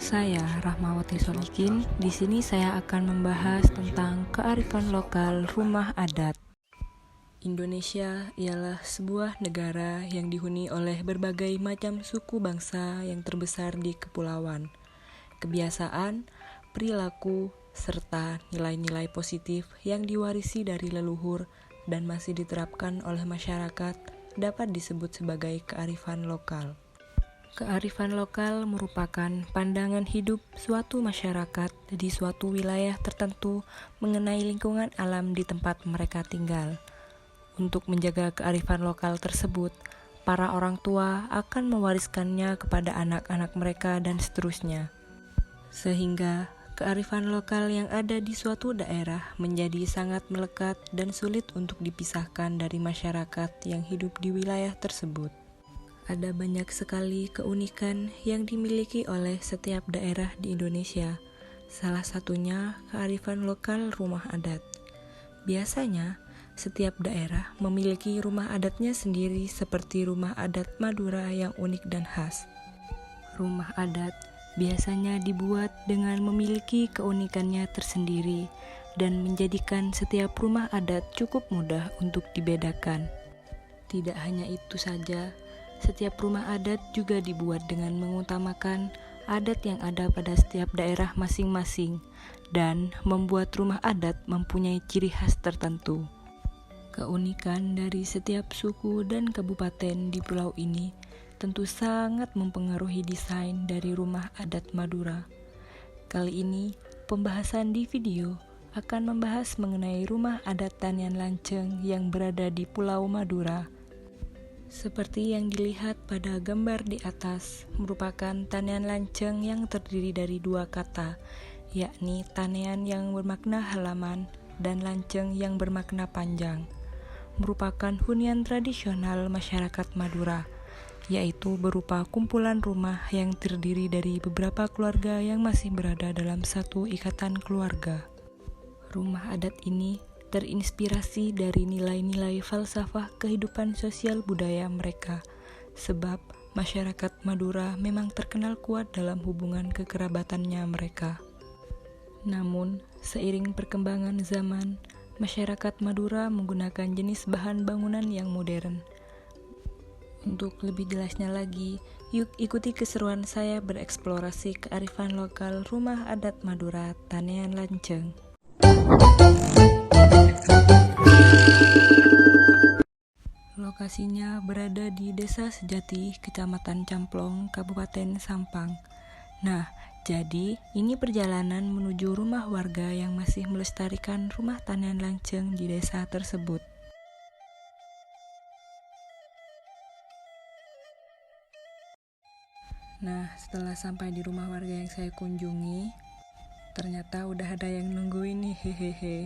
Saya Rahmawati Solikin. Di sini saya akan membahas tentang kearifan lokal rumah adat. Indonesia ialah sebuah negara yang dihuni oleh berbagai macam suku bangsa yang terbesar di kepulauan. Kebiasaan, perilaku, serta nilai-nilai positif yang diwarisi dari leluhur dan masih diterapkan oleh masyarakat dapat disebut sebagai kearifan lokal. Kearifan lokal merupakan pandangan hidup suatu masyarakat di suatu wilayah tertentu mengenai lingkungan alam di tempat mereka tinggal. Untuk menjaga kearifan lokal tersebut, para orang tua akan mewariskannya kepada anak-anak mereka dan seterusnya. Sehingga kearifan lokal yang ada di suatu daerah menjadi sangat melekat dan sulit untuk dipisahkan dari masyarakat yang hidup di wilayah tersebut. Ada banyak sekali keunikan yang dimiliki oleh setiap daerah di Indonesia. Salah satunya kearifan lokal rumah adat. Biasanya, setiap daerah memiliki rumah adatnya sendiri seperti rumah adat Madura yang unik dan khas. Rumah adat biasanya dibuat dengan memiliki keunikannya tersendiri dan menjadikan setiap rumah adat cukup mudah untuk dibedakan. Tidak hanya itu saja, setiap rumah adat juga dibuat dengan mengutamakan adat yang ada pada setiap daerah masing-masing dan membuat rumah adat mempunyai ciri khas tertentu. Keunikan dari setiap suku dan kabupaten di pulau ini tentu sangat mempengaruhi desain dari rumah adat Madura. Kali ini, pembahasan di video akan membahas mengenai rumah adat Tanian Lanceng yang berada di Pulau Madura. Seperti yang dilihat pada gambar di atas, merupakan tanian lanceng yang terdiri dari dua kata, yakni tanian yang bermakna halaman dan lanceng yang bermakna panjang. Merupakan hunian tradisional masyarakat Madura, yaitu berupa kumpulan rumah yang terdiri dari beberapa keluarga yang masih berada dalam satu ikatan keluarga. Rumah adat ini terinspirasi dari nilai-nilai falsafah kehidupan sosial budaya mereka, sebab masyarakat Madura memang terkenal kuat dalam hubungan kekerabatannya mereka. Namun, seiring perkembangan zaman, masyarakat Madura menggunakan jenis bahan bangunan yang modern. Untuk lebih jelasnya lagi, yuk ikuti keseruan saya bereksplorasi kearifan lokal rumah adat Madura Tanian Lanceng. Lokasinya berada di Desa Sejati, Kecamatan Camplong, Kabupaten Sampang. Nah, jadi ini perjalanan menuju rumah warga yang masih melestarikan rumah tanian lanceng di desa tersebut. Nah, setelah sampai di rumah warga yang saya kunjungi, ternyata udah ada yang nungguin nih, hehehe.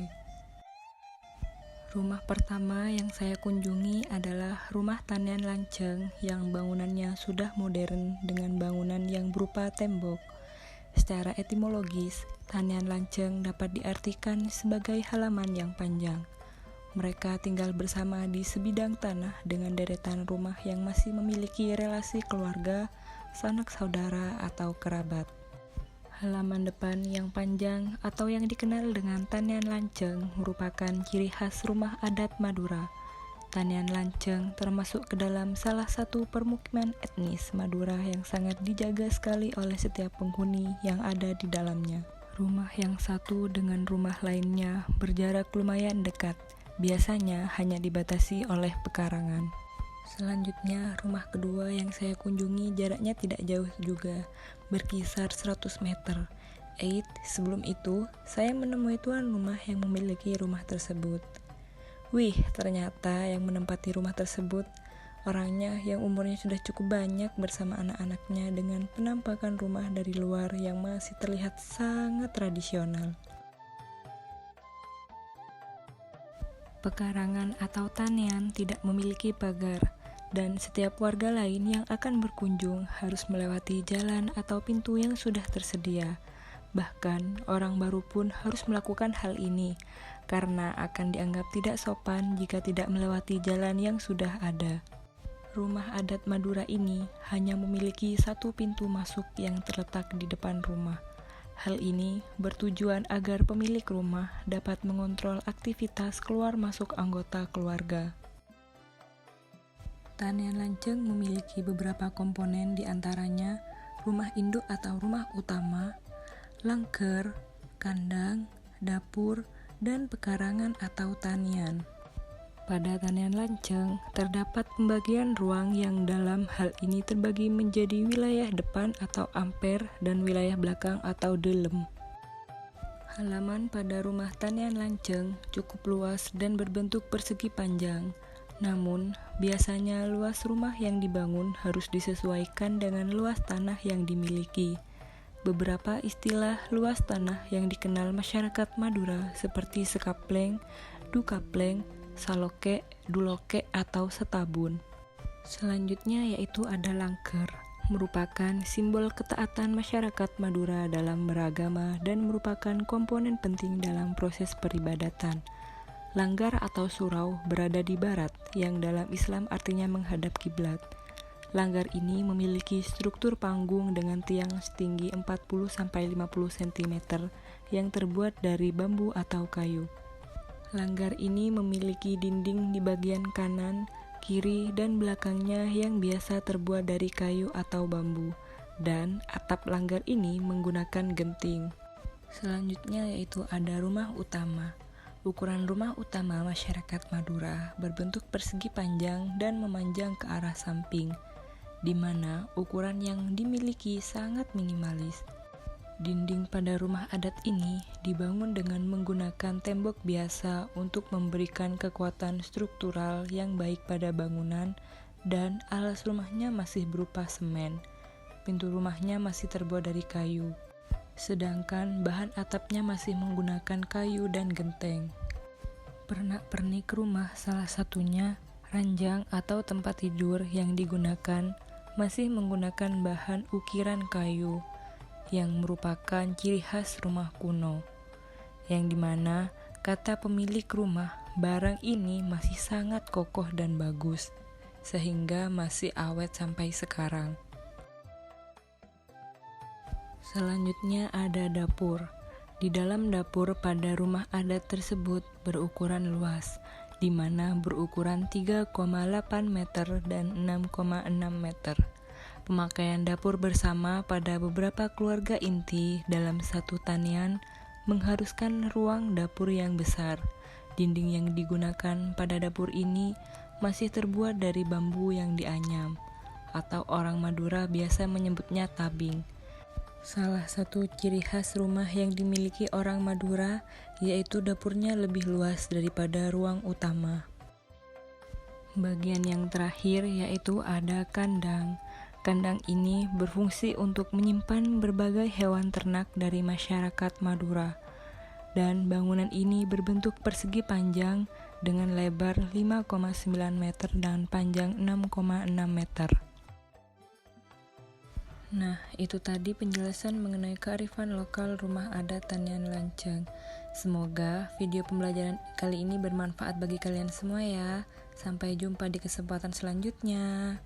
Rumah pertama yang saya kunjungi adalah rumah tanian lanceng yang bangunannya sudah modern dengan bangunan yang berupa tembok. Secara etimologis, tanian lanceng dapat diartikan sebagai halaman yang panjang. Mereka tinggal bersama di sebidang tanah dengan deretan rumah yang masih memiliki relasi keluarga, sanak saudara, atau kerabat. Halaman depan yang panjang atau yang dikenal dengan tanian lanceng merupakan ciri khas rumah adat Madura. Tanian lanceng termasuk ke dalam salah satu permukiman etnis Madura yang sangat dijaga sekali oleh setiap penghuni yang ada di dalamnya. Rumah yang satu dengan rumah lainnya berjarak lumayan dekat, biasanya hanya dibatasi oleh pekarangan. Selanjutnya, rumah kedua yang saya kunjungi jaraknya tidak jauh juga, berkisar 100 meter. Sebelum itu, saya menemui tuan rumah yang memiliki rumah tersebut. Wih, ternyata yang menempati rumah tersebut orangnya yang umurnya sudah cukup banyak bersama anak-anaknya dengan penampakan rumah dari luar yang masih terlihat sangat tradisional. Pekarangan atau tanian tidak memiliki pagar, dan setiap warga lain yang akan berkunjung harus melewati jalan atau pintu yang sudah tersedia. Bahkan, orang baru pun harus melakukan hal ini, karena akan dianggap tidak sopan jika tidak melewati jalan yang sudah ada. rumah adat Madura ini hanya memiliki satu pintu masuk yang terletak di depan rumah. Hal ini bertujuan agar pemilik rumah dapat mengontrol aktivitas keluar masuk anggota keluarga. Tanian Lanceng memiliki beberapa komponen, di antaranya rumah induk atau rumah utama, langker, kandang, dapur, dan pekarangan atau tanian. Pada tanian Lanceng, terdapat pembagian ruang yang dalam hal ini terbagi menjadi wilayah depan atau amper dan wilayah belakang atau delem. Halaman pada rumah tanian Lanceng cukup luas dan berbentuk persegi panjang. Namun, biasanya luas rumah yang dibangun harus disesuaikan dengan luas tanah yang dimiliki. Beberapa istilah luas tanah yang dikenal masyarakat Madura seperti sekapleng, dukapleng, saloke, duloke, atau setabun. Selanjutnya yaitu ada langker, merupakan simbol ketaatan masyarakat Madura dalam beragama dan merupakan komponen penting dalam proses peribadatan. Langgar atau surau berada di barat, yang dalam Islam artinya menghadap kiblat. Langgar ini memiliki struktur panggung dengan tiang setinggi 40-50 cm yang terbuat dari bambu atau kayu. Langgar ini memiliki dinding di bagian kanan, kiri, dan belakangnya yang biasa terbuat dari kayu atau bambu, dan atap langgar ini menggunakan genting. Selanjutnya yaitu ada rumah utama. Ukuran rumah utama masyarakat Madura berbentuk persegi panjang dan memanjang ke arah samping, di mana ukuran yang dimiliki sangat minimalis. Dinding pada rumah adat ini dibangun dengan menggunakan tembok biasa untuk memberikan kekuatan struktural yang baik pada bangunan, dan alas rumahnya masih berupa semen. Pintu rumahnya masih terbuat dari kayu, sedangkan bahan atapnya masih menggunakan kayu dan genteng. Pernak-pernik rumah, salah satunya ranjang atau tempat tidur yang digunakan, masih menggunakan bahan ukiran kayu, yang merupakan ciri khas rumah kuno, yang dimana kata pemilik rumah, barang ini masih sangat kokoh dan bagus, sehingga masih awet sampai sekarang. Selanjutnya ada dapur. Di dalam dapur pada rumah adat tersebut berukuran luas, di mana berukuran 3,8 meter dan 6,6 meter. Pemakaian dapur bersama pada beberapa keluarga inti dalam satu tanian mengharuskan ruang dapur yang besar. Dinding yang digunakan pada dapur ini masih terbuat dari bambu yang dianyam, atau orang Madura biasa menyebutnya tabing. Salah satu ciri khas rumah yang dimiliki orang Madura yaitu dapurnya lebih luas daripada ruang utama. Bagian yang terakhir yaitu ada kandang. Kandang ini berfungsi untuk menyimpan berbagai hewan ternak dari masyarakat Madura, dan bangunan ini berbentuk persegi panjang dengan lebar 5,9 meter dan panjang 6,6 meter. Nah, itu tadi penjelasan mengenai kearifan lokal rumah adat Tanian Lanceng. Semoga video pembelajaran kali ini bermanfaat bagi kalian semua ya. Sampai jumpa di kesempatan selanjutnya.